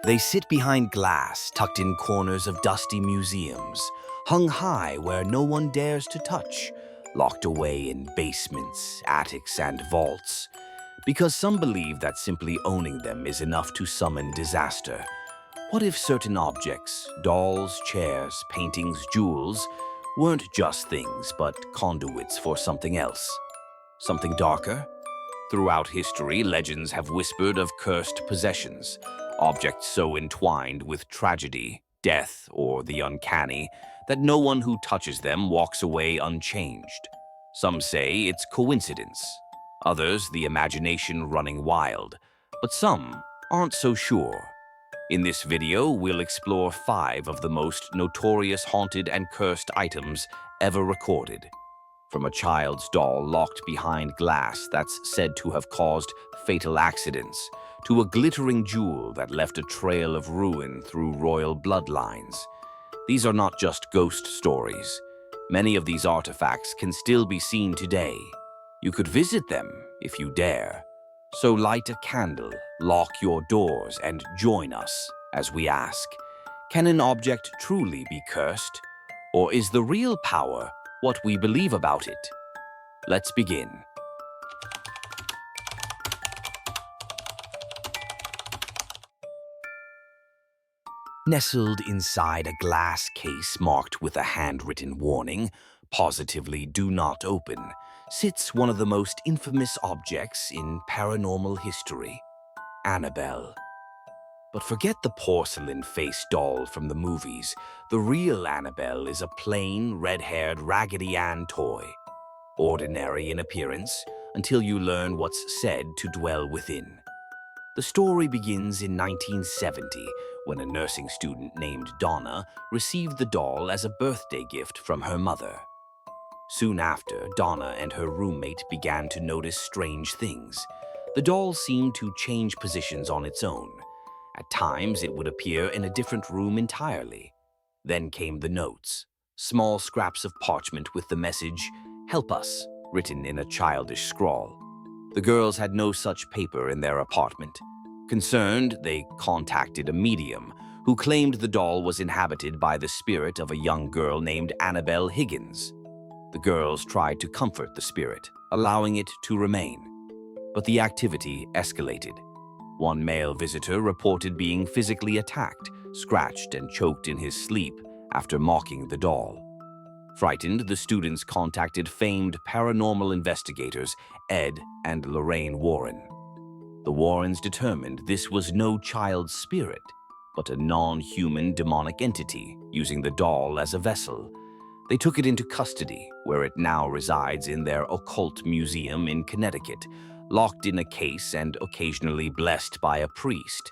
They sit behind glass, tucked in corners of dusty museums, hung high where no one dares to touch, locked away in basements, attics, and vaults, because some believe that simply owning them is enough to summon disaster. What if certain objects, dolls, chairs, paintings, jewels, weren't just things but conduits for something else? Something darker? Throughout history, legends have whispered of cursed possessions, objects so entwined with tragedy, death, or the uncanny that no one who touches them walks away unchanged. Some say it's coincidence, others the imagination running wild, but some aren't so sure. In this video, we'll explore 5 of the most notorious haunted and cursed items ever recorded. From a child's doll locked behind glass that's said to have caused fatal accidents, to a glittering jewel that left a trail of ruin through royal bloodlines. These are not just ghost stories. Many of these artifacts can still be seen today. You could visit them if you dare. So light a candle, lock your doors, and join us as we ask, can an object truly be cursed? Or is the real power what we believe about it? Let's begin. Nestled inside a glass case marked with a handwritten warning, "Positively do not open," sits one of the most infamous objects in paranormal history, Annabelle. But forget the porcelain-faced doll from the movies. The real Annabelle is a plain, red-haired Raggedy Ann toy. Ordinary in appearance, until you learn what's said to dwell within. The story begins in 1970, when a nursing student named Donna received the doll as a birthday gift from her mother. Soon after, Donna and her roommate began to notice strange things. The doll seemed to change positions on its own. At times, it would appear in a different room entirely. Then came the notes, small scraps of parchment with the message, "Help us," written in a childish scrawl. The girls had no such paper in their apartment. Concerned, they contacted a medium who claimed the doll was inhabited by the spirit of a young girl named Annabelle Higgins. The girls tried to comfort the spirit, allowing it to remain. But the activity escalated. One male visitor reported being physically attacked, scratched, and choked in his sleep after mocking the doll. Frightened, the students contacted famed paranormal investigators Ed and Lorraine Warren. The Warrens determined this was no child's spirit, but a non-human demonic entity using the doll as a vessel. They took it into custody, where it now resides in their occult museum in Connecticut, locked in a case and occasionally blessed by a priest.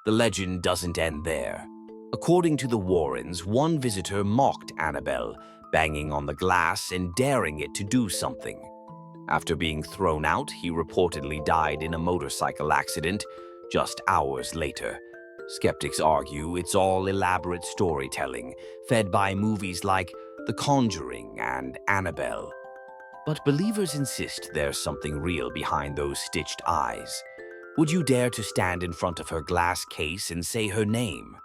The legend doesn't end there. According to the Warrens, one visitor mocked Annabelle, banging on the glass and daring it to do something. After being thrown out, he reportedly died in a motorcycle accident just hours later. Skeptics argue it's all elaborate storytelling, fed by movies like The Conjuring and Annabelle. But believers insist there's something real behind those stitched eyes. Would you dare to stand in front of her glass case and say her name?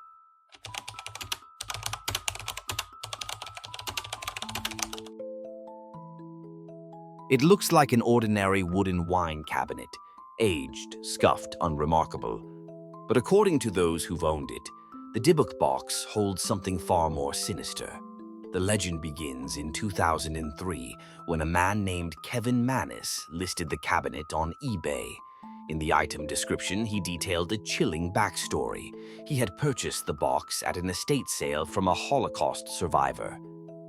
It looks like an ordinary wooden wine cabinet, aged, scuffed, unremarkable. But according to those who've owned it, the Dybbuk Box holds something far more sinister. The legend begins in 2003 when a man named Kevin Mannis listed the cabinet on eBay. In the item description, he detailed a chilling backstory. He had purchased the box at an estate sale from a Holocaust survivor.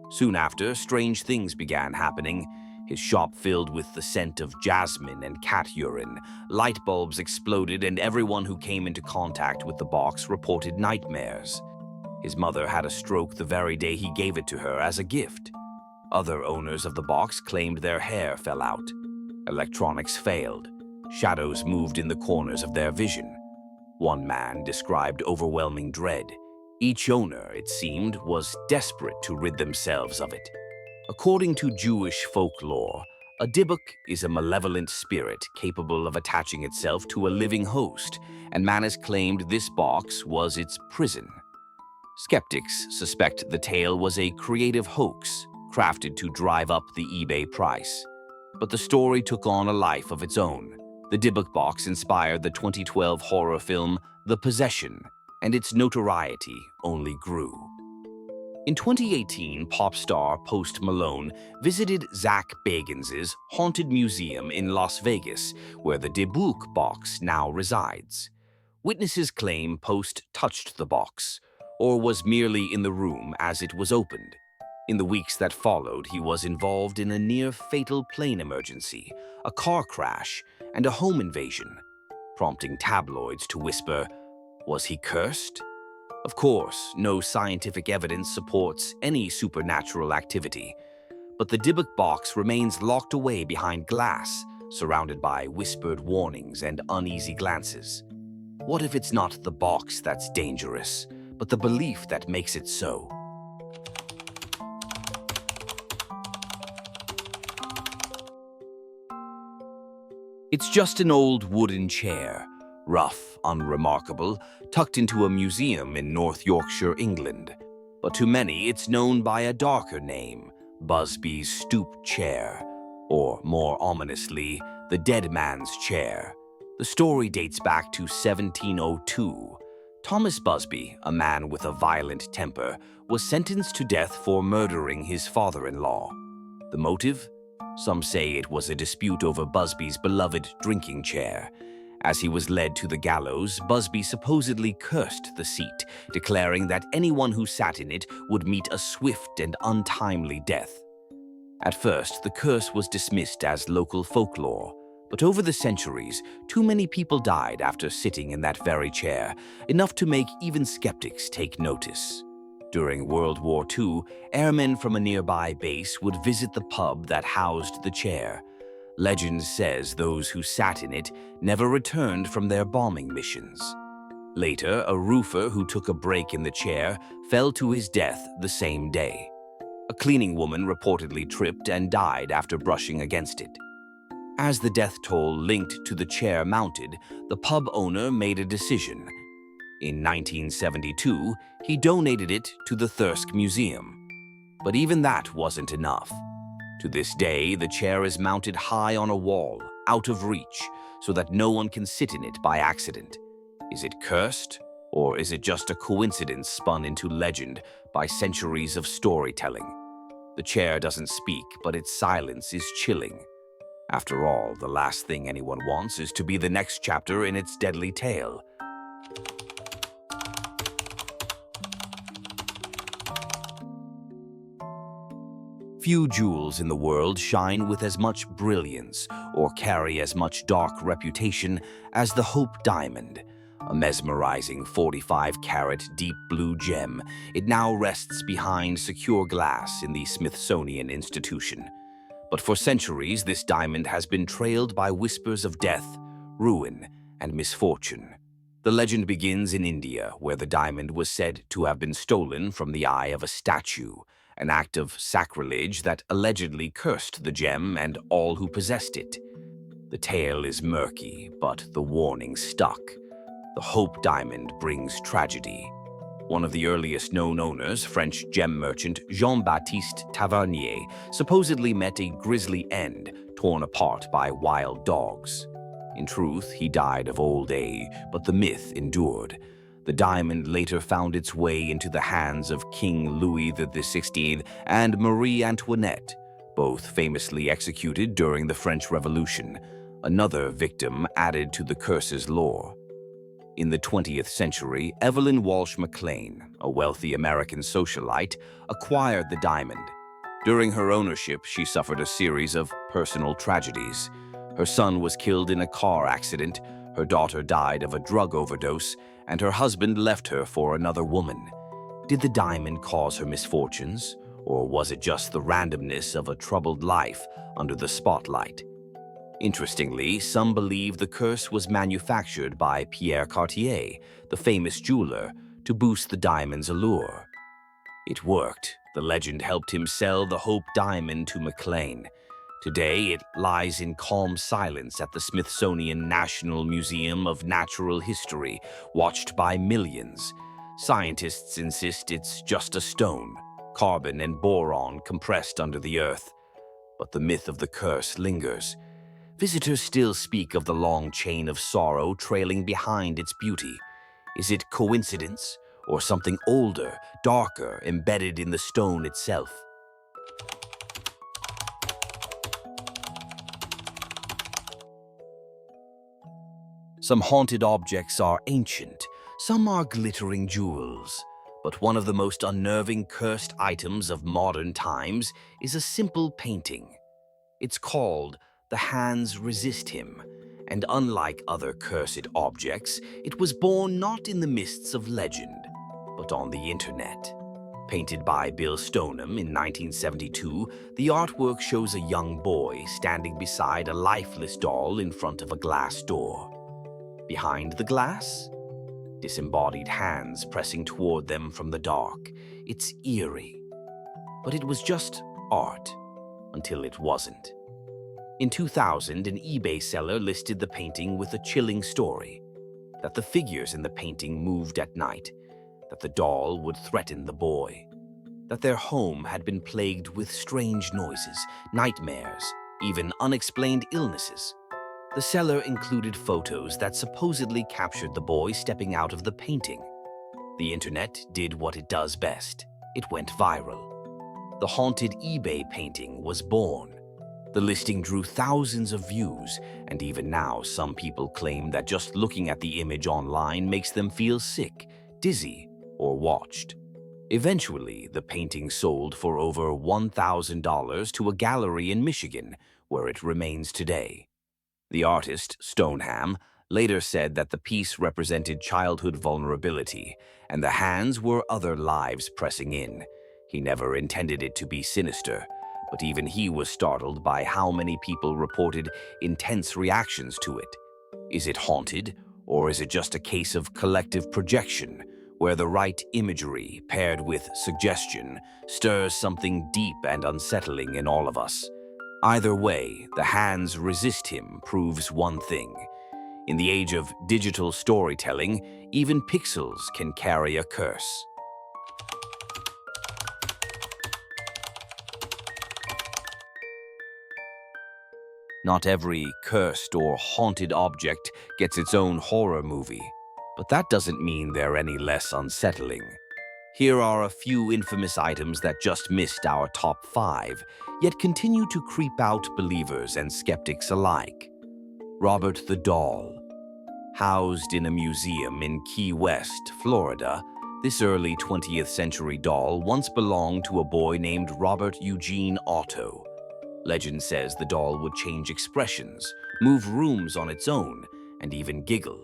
Soon after, strange things began happening. His shop filled with the scent of jasmine and cat urine. Light bulbs exploded, and everyone who came into contact with the box reported nightmares. His mother had a stroke the very day he gave it to her as a gift. Other owners of the box claimed their hair fell out. Electronics failed. Shadows moved in the corners of their vision. One man described overwhelming dread. Each owner, it seemed, was desperate to rid themselves of it. According to Jewish folklore, A Dybbuk is a malevolent spirit capable of attaching itself to a living host, and man has claimed this box was its prison. Skeptics suspect the tale was a creative hoax crafted to drive up the eBay price. But the story took on a life of its own. The Dybbuk Box inspired the 2012 horror film The Possession, and its notoriety only grew. In 2018, pop star Post Malone visited Zach Bagans' haunted museum in Las Vegas, where the Dybbuk Box now resides. Witnesses claim Post touched the box, or was merely in the room as it was opened. In the weeks that followed, he was involved in a near-fatal plane emergency, a car crash, and a home invasion, prompting tabloids to whisper, "Was he cursed?" Of course, no scientific evidence supports any supernatural activity, but the Dybbuk Box remains locked away behind glass, surrounded by whispered warnings and uneasy glances. What if it's not the box that's dangerous, but the belief that makes it so? It's just an old wooden chair, rough, unremarkable, tucked into a museum in North Yorkshire, England. But to many, it's known by a darker name, Busby's Stoop chair, or more ominously, the dead man's chair. The story dates back to 1702. Thomas Busby, a man with a violent temper, was sentenced to death for murdering his father-in-law. The motive? Some say it was a dispute over Busby's beloved drinking chair. As he was led to the gallows, Busby supposedly cursed the seat, declaring that anyone who sat in it would meet a swift and untimely death. At first, the curse was dismissed as local folklore, but over the centuries, too many people died after sitting in that very chair, enough to make even skeptics take notice. During World War II, airmen from a nearby base would visit the pub that housed the chair. Legend says those who sat in it never returned from their bombing missions. Later, a roofer who took a break in the chair fell to his death the same day. A cleaning woman reportedly tripped and died after brushing against it. As the death toll linked to the chair mounted, the pub owner made a decision. In 1972, he donated it to the Thirsk Museum. But even that wasn't enough. To this day, the chair is mounted high on a wall, out of reach, so that no one can sit in it by accident. Is it cursed, or is it just a coincidence spun into legend by centuries of storytelling? The chair doesn't speak, but its silence is chilling. After all, the last thing anyone wants is to be the next chapter in its deadly tale. Few jewels in the world shine with as much brilliance or carry as much dark reputation as the Hope Diamond. A mesmerizing 45-carat deep blue gem, it now rests behind secure glass in the Smithsonian Institution. But for centuries, this diamond has been trailed by whispers of death, ruin, and misfortune. The legend begins in India, where the diamond was said to have been stolen from the eye of a statue, an act of sacrilege that allegedly cursed the gem and all who possessed it. The tale is murky, but the warning stuck. The Hope Diamond brings tragedy. One of the earliest known owners, French gem merchant Jean-Baptiste Tavernier, supposedly met a grisly end, torn apart by wild dogs. In truth, he died of old age, but the myth endured. The diamond later found its way into the hands of King Louis XVI and Marie Antoinette, both famously executed during the French Revolution, another victim added to the curse's lore. In the 20th century, Evelyn Walsh McLean, a wealthy American socialite, acquired the diamond. During her ownership, she suffered a series of personal tragedies. Her son was killed in a car accident, her daughter died of a drug overdose, and her husband left her for another woman. Did the diamond cause her misfortunes, or was it just the randomness of a troubled life under the spotlight? Interestingly, some believe the curse was manufactured by Pierre Cartier, the famous jeweler, to boost the diamond's allure. It worked. The legend helped him sell the Hope Diamond to McLean. Today, it lies in calm silence at the Smithsonian National Museum of Natural History, watched by millions. Scientists insist it's just a stone, carbon and boron compressed under the earth. But the myth of the curse lingers. Visitors still speak of the long chain of sorrow trailing behind its beauty. Is it coincidence, or something older, darker, embedded in the stone itself? Some haunted objects are ancient, some are glittering jewels. But one of the most unnerving cursed items of modern times is a simple painting. It's called "The Hands Resist Him," and unlike other cursed objects, it was born not in the mists of legend, but on the internet. Painted by Bill Stoneham in 1972, the artwork shows a young boy standing beside a lifeless doll in front of a glass door. Behind the glass, disembodied hands pressing toward them from the dark. It's eerie. But it was just art, until it wasn't. In 2000, an eBay seller listed the painting with a chilling story: that the figures in the painting moved at night, that the doll would threaten the boy, that their home had been plagued with strange noises, nightmares, even unexplained illnesses. The seller included photos that supposedly captured the boy stepping out of the painting. The internet did what it does best. It went viral. The haunted eBay painting was born. The listing drew thousands of views, and even now some people claim that just looking at the image online makes them feel sick, dizzy, or watched. Eventually, the painting sold for over $1,000 to a gallery in Michigan, where it remains today. The artist, Stoneham, later said that the piece represented childhood vulnerability, and the hands were other lives pressing in. He never intended it to be sinister, but even he was startled by how many people reported intense reactions to it. Is it haunted, or is it just a case of collective projection, where the right imagery, paired with suggestion, stirs something deep and unsettling in all of us? Either way, "The Hands Resist Him" proves one thing. In the age of digital storytelling, even pixels can carry a curse. Not every cursed or haunted object gets its own horror movie, but that doesn't mean they're any less unsettling. Here are a few infamous items that just missed our top 5, yet continue to creep out believers and skeptics alike. Robert the Doll. Housed in a museum in Key West, Florida, this early 20th century doll once belonged to a boy named Robert Eugene Otto. Legend says the doll would change expressions, move rooms on its own, and even giggle.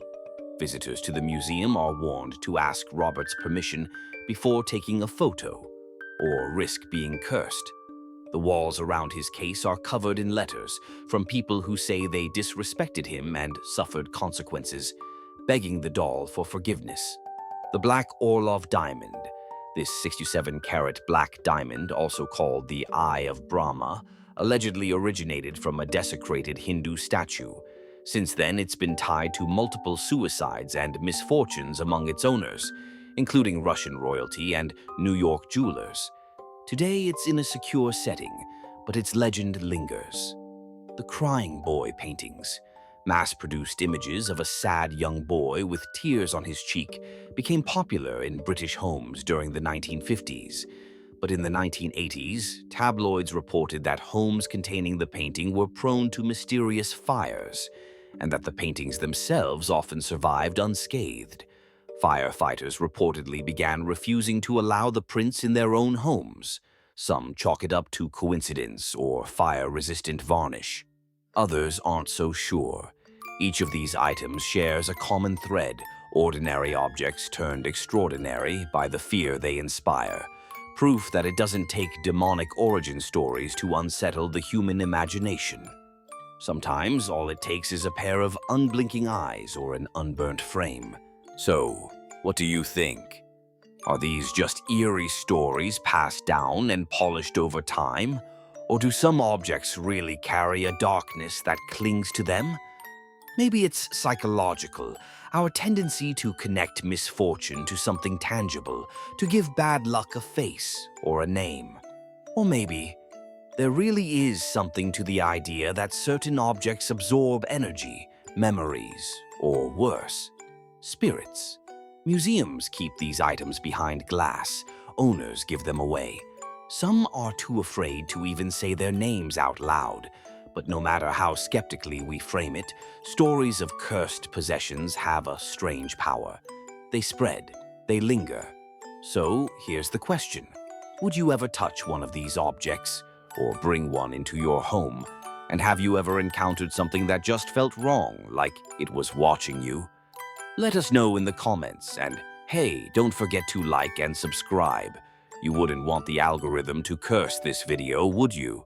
Visitors to the museum are warned to ask Robert's permission before taking a photo, or risk being cursed. The walls around his case are covered in letters from people who say they disrespected him and suffered consequences, begging the doll for forgiveness. The Black Orlov Diamond. This 67-carat black diamond, also called the Eye of Brahma, allegedly originated from a desecrated Hindu statue. Since then, it's been tied to multiple suicides and misfortunes among its owners, including Russian royalty and New York jewelers. Today, it's in a secure setting, but its legend lingers. The Crying Boy paintings. Mass-produced images of a sad young boy with tears on his cheek became popular in British homes during the 1950s. But in the 1980s, tabloids reported that homes containing the painting were prone to mysterious fires, and that the paintings themselves often survived unscathed. Firefighters reportedly began refusing to allow the prints in their own homes. Some chalk it up to coincidence or fire-resistant varnish. Others aren't so sure. Each of these items shares a common thread: ordinary objects turned extraordinary by the fear they inspire. Proof that it doesn't take demonic origin stories to unsettle the human imagination. Sometimes all it takes is a pair of unblinking eyes or an unburnt frame. So, what do you think? Are these just eerie stories passed down and polished over time? Or do some objects really carry a darkness that clings to them? Maybe it's psychological, our tendency to connect misfortune to something tangible, to give bad luck a face or a name. Or maybe there really is something to the idea that certain objects absorb energy, memories, or worse, spirits. Museums keep these items behind glass. Owners give them away. Some are too afraid to even say their names out loud. But no matter how skeptically we frame it, stories of cursed possessions have a strange power. They spread, they linger. So here's the question. Would you ever touch one of these objects or bring one into your home? And have you ever encountered something that just felt wrong, like it was watching you? Let us know in the comments, and hey, don't forget to like and subscribe. You wouldn't want the algorithm to curse this video, would you?